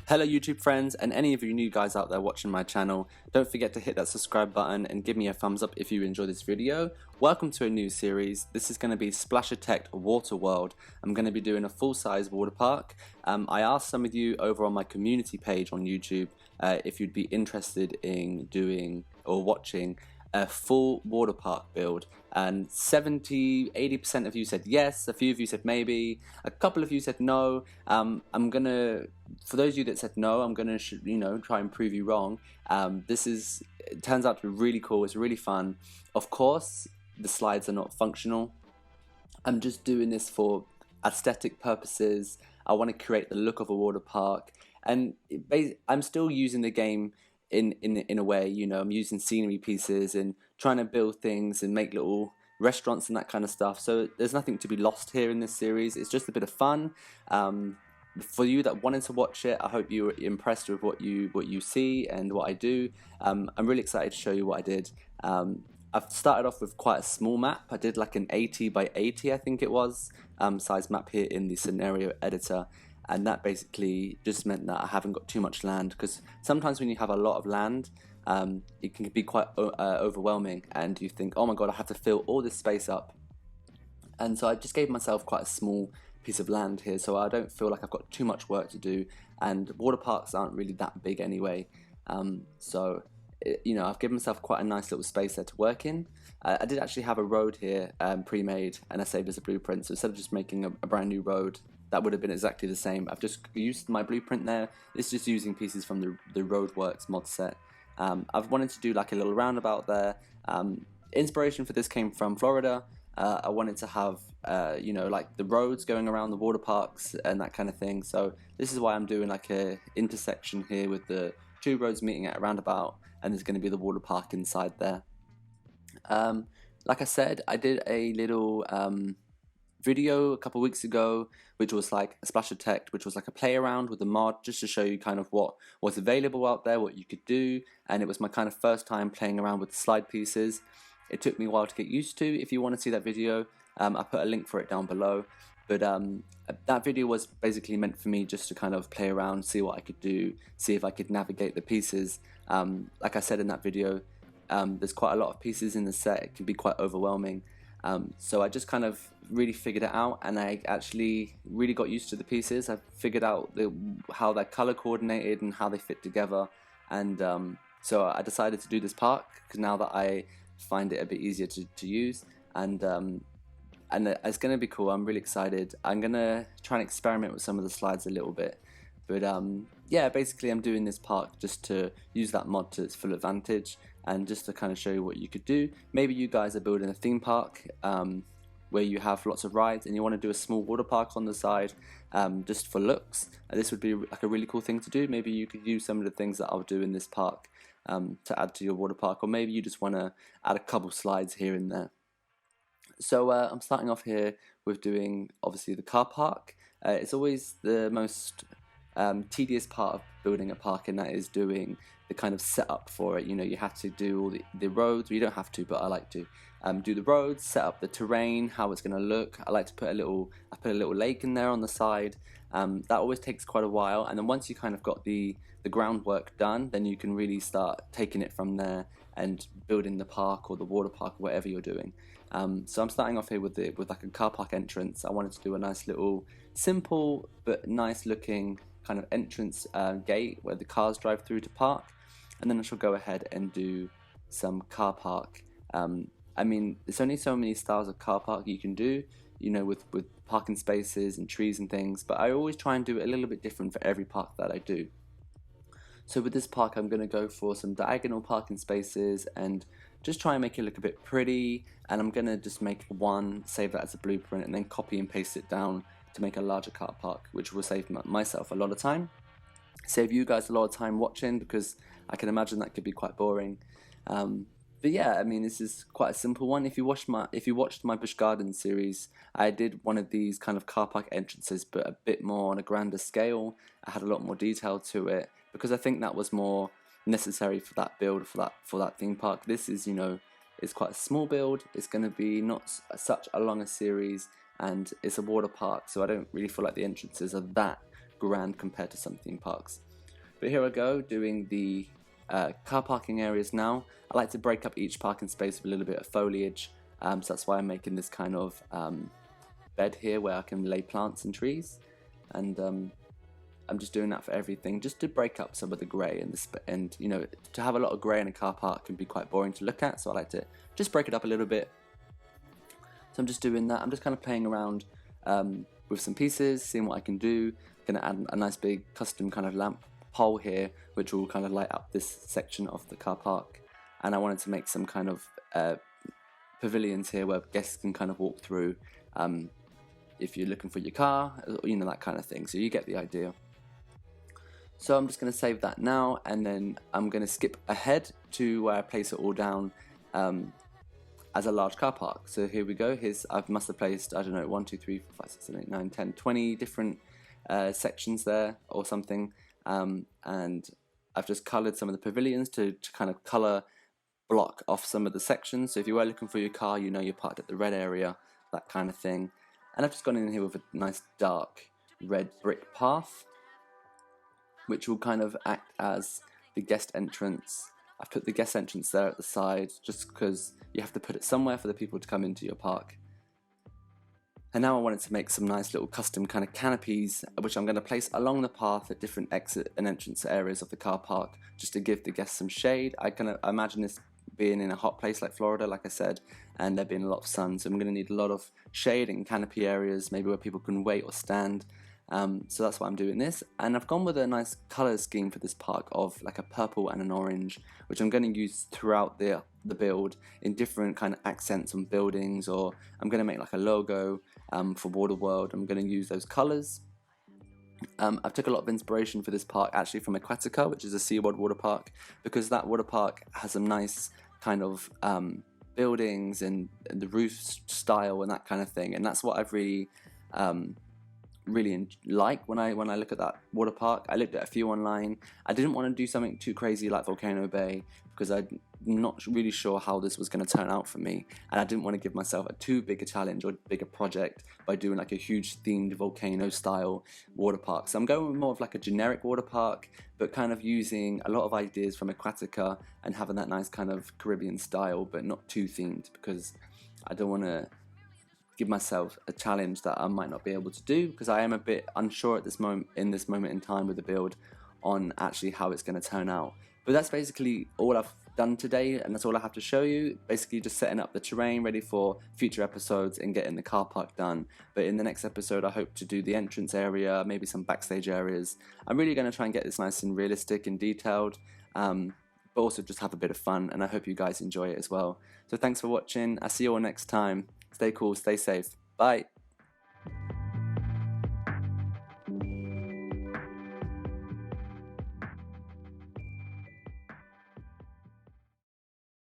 Hello YouTube friends, and any of you new guys out there watching my channel, don't forget to hit that subscribe button and give me a thumbs up if you enjoy this video. Welcome to a new series. This is going to be Splashitect Water World. I'm going to be doing a full-size water park. I asked some of you over on my community page on YouTube if you'd be interested in doing or watching a full water park build, and 70-80% of you said yes, a few of you said maybe, a couple of you said no. For those of you that said no, I'm gonna try and prove you wrong. It turns out to be really cool. It's really fun. Of course the slides are not functional. I'm just doing this for aesthetic purposes. I want to create the look of a water park, and I'm still using the game in a way, I'm using scenery pieces and trying to build things and make little restaurants and that kind of stuff. So there's nothing to be lost here in this series. It's just a bit of fun. For you that wanted to watch it, I hope you were impressed with what you see and what I do. I'm really excited to show you what I did. I've started off with quite a small map. I did like an 80 by 80, I think it was, size map here in the scenario editor. And that basically just meant that I haven't got too much land, because sometimes when you have a lot of land, it can be quite overwhelming, and you think, oh my god, I have to fill all this space up. And so I just gave myself quite a small piece of land here, so I don't feel like I've got too much work to do, and water parks aren't really that big anyway. I've given myself quite a nice little space there to work in. I did actually have a road here pre-made, and I saved as a blueprint, so instead of just making a brand new road, that would have been exactly the same. I've just used my blueprint there. It's just using pieces from the Roadworks mod set. I've wanted to do like a little roundabout there. Inspiration for this came from Florida. I wanted to have, like the roads going around the water parks and that kind of thing. So this is why I'm doing like a intersection here with the two roads meeting at a roundabout, and there's going to be the water park inside there. Like I said, I did a little video a couple weeks ago, which was like a Splashitect, which was like a play around with the mod, just to show you kind of what was available out there, what you could do. And it was my kind of first time playing around with the slide pieces. It took me a while to get used to. If you want to see that video, I put a link for it down below. But that video was basically meant for me just to kind of play around, see what I could do, see if I could navigate the pieces. Like I said in that video, there's quite a lot of pieces in the set. It can be quite overwhelming. So I just kind of really figured it out, and I actually really got used to the pieces. I figured out how they're color coordinated and how they fit together, and so I decided to do this park because now that I find it a bit easier to use, and it's going to be cool. I'm really excited. I'm going to try and experiment with some of the slides a little bit, but yeah, basically I'm doing this park just to use that mod to its full advantage, and just to kind of show you what you could do. Maybe you guys are building a theme park where you have lots of rides and you want to do a small water park on the side just for looks. This would be like a really cool thing to do. Maybe you could use some of the things that I'll do in this park to add to your water park, or maybe you just want to add a couple slides here and there. So I'm starting off here with doing obviously the car park. It's always the most tedious part of building a park, and that is doing the kind of setup for it. You have to do all the roads. You don't have to, but I like to do the roads, set up the terrain, how it's going to look. I like to put I put a little lake in there on the side. That always takes quite a while, and then once you kind of got the groundwork done, then you can really start taking it from there and building the park or the water park, whatever you're doing. So I'm starting off here with like a car park entrance. I wanted to do a nice little simple but nice looking kind of entrance gate where the cars drive through to park, and then I shall go ahead and do some car park. I mean, there's only so many styles of car park you can do, with parking spaces and trees and things, but I always try and do it a little bit different for every park that I do. So with this park, I'm going to go for some diagonal parking spaces and just try and make it look a bit pretty, and I'm going to just make one, save that as a blueprint, and then copy and paste it down to make a larger car park, which will save myself a lot of time, save you guys a lot of time watching, because I can imagine that could be quite boring. But yeah, I mean, this is quite a simple one. If you watched my Busch Gardens series, I did one of these kind of car park entrances, but a bit more on a grander scale. I had a lot more detail to it, because I think that was more necessary for that build, for that theme park. This is, it's quite a small build. It's going to be not such a long a series, and it's a water park, so I don't really feel like the entrances are that grand compared to some theme parks. But here I go doing the car parking areas now. I like to break up each parking space with a little bit of foliage, so that's why I'm making this kind of bed here where I can lay plants and trees, and I'm just doing that for everything, just to break up some of the grey and you know, to have a lot of grey in a car park can be quite boring to look at, so I like to just break it up a little bit. So I'm just doing that. I'm just kind of playing around with some pieces, seeing what I can do. Gonna add a nice big custom kind of lamp pole here, which will kind of light up this section of the car park. And I wanted to make some kind of pavilions here where guests can kind of walk through if you're looking for your car, you know, that kind of thing. So you get the idea. So I'm just going to save that now, and then I'm going to skip ahead to where I place it all down as a large car park. So here we go. I must have placed, I don't know, 1, 2, 3, 4, 5, 6, 7, 8, 9, 10, 20 different sections there or something. And I've just coloured some of the pavilions to kind of colour block off some of the sections. So if you were looking for your car, you know you're parked at the red area, that kind of thing. And I've just gone in here with a nice dark red brick path, which will kind of act as the guest entrance. I've put the guest entrance there at the side just because you have to put it somewhere for the people to come into your park. And now I wanted to make some nice little custom kind of canopies, which I'm going to place along the path at different exit and entrance areas of the car park, just to give the guests some shade. I can imagine this being in a hot place like Florida, like I said, and there being a lot of sun, so I'm going to need a lot of shade and canopy areas, maybe where people can wait or stand. So that's why I'm doing this, and I've gone with a nice colour scheme for this park of like a purple and an orange, which I'm going to use throughout the build in different kind of accents on buildings, or I'm going to make like a logo for Waterworld. I'm going to use those colours. I've took a lot of inspiration for this park actually from Aquatica, which is a SeaWorld water park, because that water park has some nice kind of buildings and the roof style and that kind of thing, and that's what I've really like when I look at that water park. I looked at a few online. I didn't want to do something too crazy like Volcano Bay because I'm not really sure how this was going to turn out for me, and I didn't want to give myself a too big a challenge or bigger project by doing like a huge themed volcano style water park. So I'm going with more of like a generic water park, but kind of using a lot of ideas from Aquatica and having that nice kind of Caribbean style, but not too themed, because I don't want to give myself a challenge that I might not be able to do, because I am a bit unsure at this moment in time with the build on actually how it's going to turn out. But that's basically all I've done today, and that's all I have to show you. Basically just setting up the terrain ready for future episodes and getting the car park done. But in the next episode I hope to do the entrance area, maybe some backstage areas. I'm really going to try and get this nice and realistic and detailed, but also just have a bit of fun, and I hope you guys enjoy it as well. So thanks for watching. I'll see you all next time. Stay cool, stay safe. Bye.